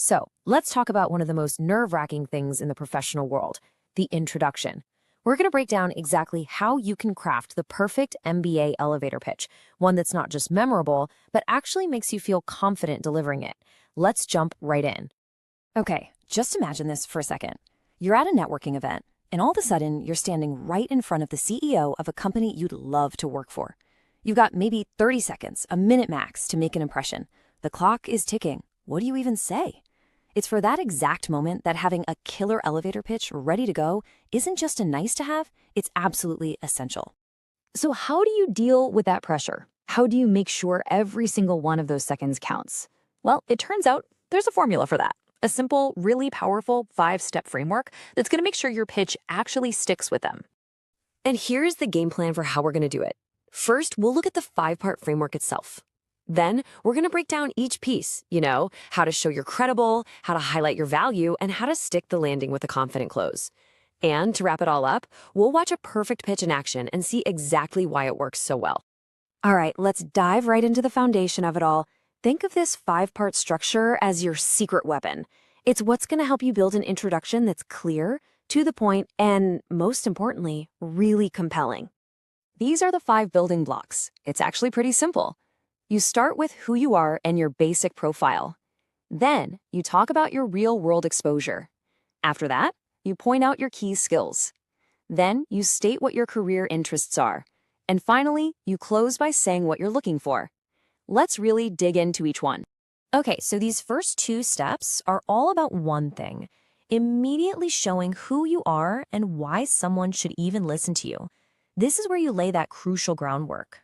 So let's talk about one of the most nerve-wracking things in the professional world, the introduction. We're going to break down exactly how you can craft the perfect MBA elevator pitch, one that's not just memorable, but actually makes you feel confident delivering it. Let's jump right in. Okay, just imagine this for a second. You're at a networking event, and all of a sudden, you're standing right in front of the CEO of a company you'd love to work for. You've got maybe 30 seconds, a minute max, to make an impression. The clock is ticking. What do you even say? It's for that exact moment that having a killer elevator pitch ready to go isn't just a nice to have, it's absolutely essential. So how do you deal with that pressure? How do you make sure every single one of those seconds counts? Well, it turns out there's a formula for that. A simple, really powerful 5-step framework that's going to make sure your pitch actually sticks with them. And here's the game plan for how we're going to do it. First, we'll look at the 5-part framework itself. Then we're going to break down each piece, how to show you're credible, how to highlight your value, and how to stick the landing with a confident close. And to wrap it all up, we'll watch a perfect pitch in action and see exactly why it works so well. All right, let's dive right into the foundation of it all. Think of this 5-part structure as your secret weapon. It's what's going to help you build an introduction that's clear, to the point, and most importantly, really compelling. These are the 5 building blocks. It's actually pretty simple. You start with who you are and your basic profile. Then, you talk about your real-world exposure. After that, you point out your key skills. Then, you state what your career interests are. And finally, you close by saying what you're looking for. Let's really dig into each one. Okay, so these first 2 steps are all about one thing: immediately showing who you are and why someone should even listen to you. This is where you lay that crucial groundwork.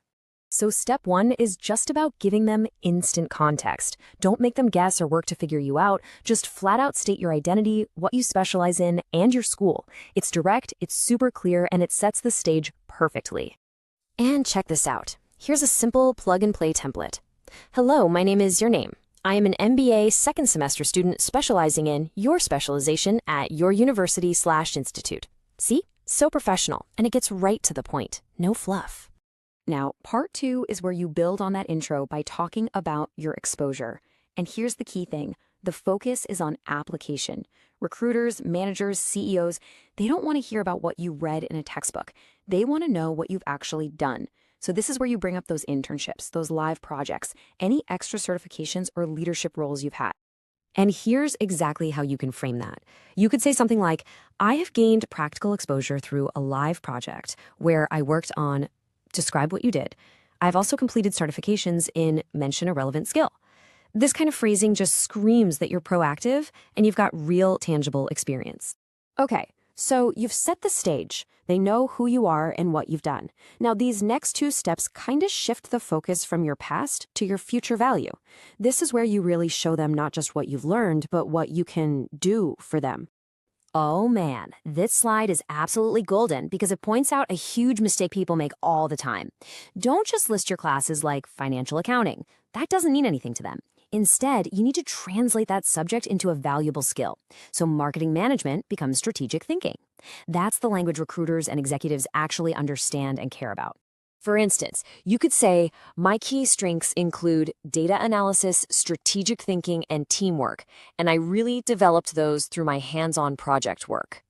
So step 1 is just about giving them instant context. Don't make them guess or work to figure you out. Just flat out state your identity, what you specialize in, and your school. It's direct, it's super clear, and it sets the stage perfectly. And check this out. Here's a simple plug-and-play template. Hello, my name is your name. I am an MBA second semester student specializing in your specialization at your university/institute. See? So professional, and it gets right to the point. No fluff. Now, part 2 is where you build on that intro by talking about your exposure. And here's the key thing. The focus is on application. Recruiters, managers, CEOs, they don't want to hear about what you read in a textbook. They want to know what you've actually done. So this is where you bring up those internships, those live projects, any extra certifications or leadership roles you've had. And here's exactly how you can frame that. You could say something like, I have gained practical exposure through a live project where I worked on. Describe what you did. I've also completed certifications in mention a relevant skill. This kind of phrasing just screams that you're proactive and you've got real tangible experience. Okay, so you've set the stage. They know who you are and what you've done. Now, these next 2 steps kind of shift the focus from your past to your future value. This is where you really show them not just what you've learned, but what you can do for them. Oh man, this slide is absolutely golden because it points out a huge mistake people make all the time. Don't just list your classes like financial accounting. That doesn't mean anything to them. Instead, you need to translate that subject into a valuable skill. So marketing management becomes strategic thinking. That's the language recruiters and executives actually understand and care about. For instance, you could say, my key strengths include data analysis, strategic thinking, and teamwork, and I really developed those through my hands-on project work.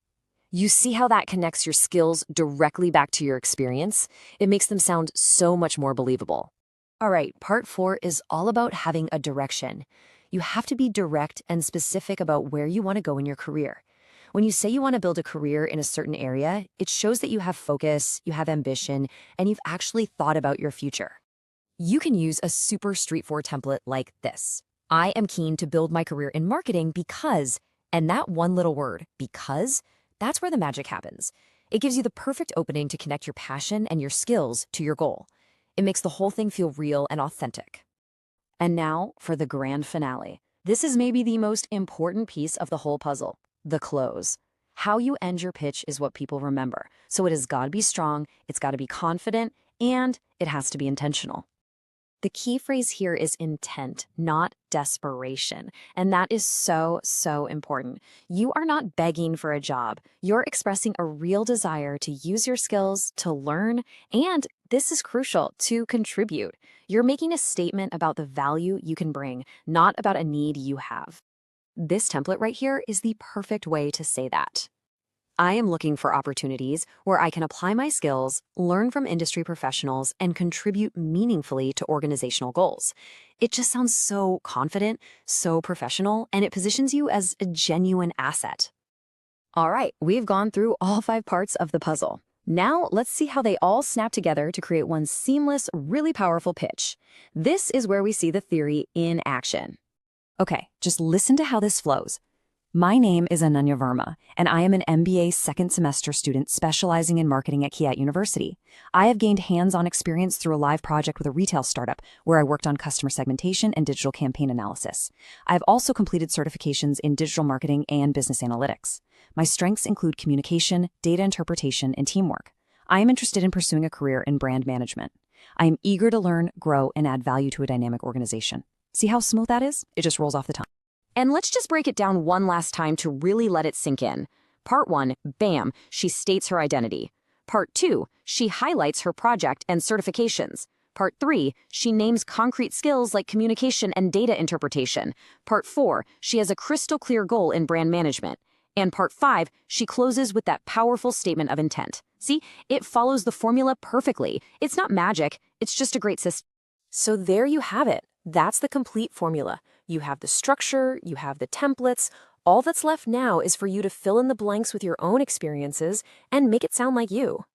You see how that connects your skills directly back to your experience? It makes them sound so much more believable. All right, part 4 is all about having a direction. You have to be direct and specific about where you want to go in your career. When you say you want to build a career in a certain area, it shows that you have focus, you have ambition, and you've actually thought about your future. You can use a super straightforward template like this. I am keen to build my career in marketing because, and that one little word, because, that's where the magic happens. It gives you the perfect opening to connect your passion and your skills to your goal. It makes the whole thing feel real and authentic. And now for the grand finale. This is maybe the most important piece of the whole puzzle. The close. How you end your pitch is what people remember. So it has got to be strong, it's got to be confident, and it has to be intentional. The key phrase here is intent, not desperation. And that is so, so important. You are not begging for a job. You're expressing a real desire to use your skills, to learn, and this is crucial, to contribute. You're making a statement about the value you can bring, not about a need you have. this template right here is the perfect way to say that. I am looking for opportunities where I can apply my skills, learn from industry professionals, and contribute meaningfully to organizational goals. It just sounds so confident, so professional, and it positions you as a genuine asset. All right, we've gone through all 5 parts of the puzzle. Now, let's see how they all snap together to create one seamless, really powerful pitch. This is where we see the theory in action. Okay, just listen to how this flows. My name is Ananya Verma, and I am an MBA second semester student specializing in marketing at Kiat University. I have gained hands-on experience through a live project with a retail startup where I worked on customer segmentation and digital campaign analysis. I have also completed certifications in digital marketing and business analytics. My strengths include communication, data interpretation, and teamwork. I am interested in pursuing a career in brand management. I am eager to learn, grow, and add value to a dynamic organization. See how smooth that is? It just rolls off the tongue. And let's just break it down one last time to really let it sink in. Part 1, bam, she states her identity. Part 2, she highlights her project and certifications. Part 3, she names concrete skills like communication and data interpretation. Part 4, she has a crystal clear goal in brand management. And Part 5, she closes with that powerful statement of intent. See, it follows the formula perfectly. It's not magic, it's just a great system. So there you have it. That's the complete formula. You have the structure, you have the templates. All that's left now is for you to fill in the blanks with your own experiences and make it sound like you.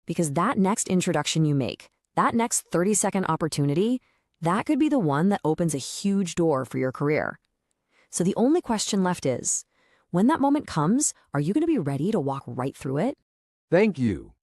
Because that next introduction you make, that next 30-second opportunity, that could be the one that opens a huge door for your career. So the only question left is, when that moment comes, are you going to be ready to walk right through it? Thank you.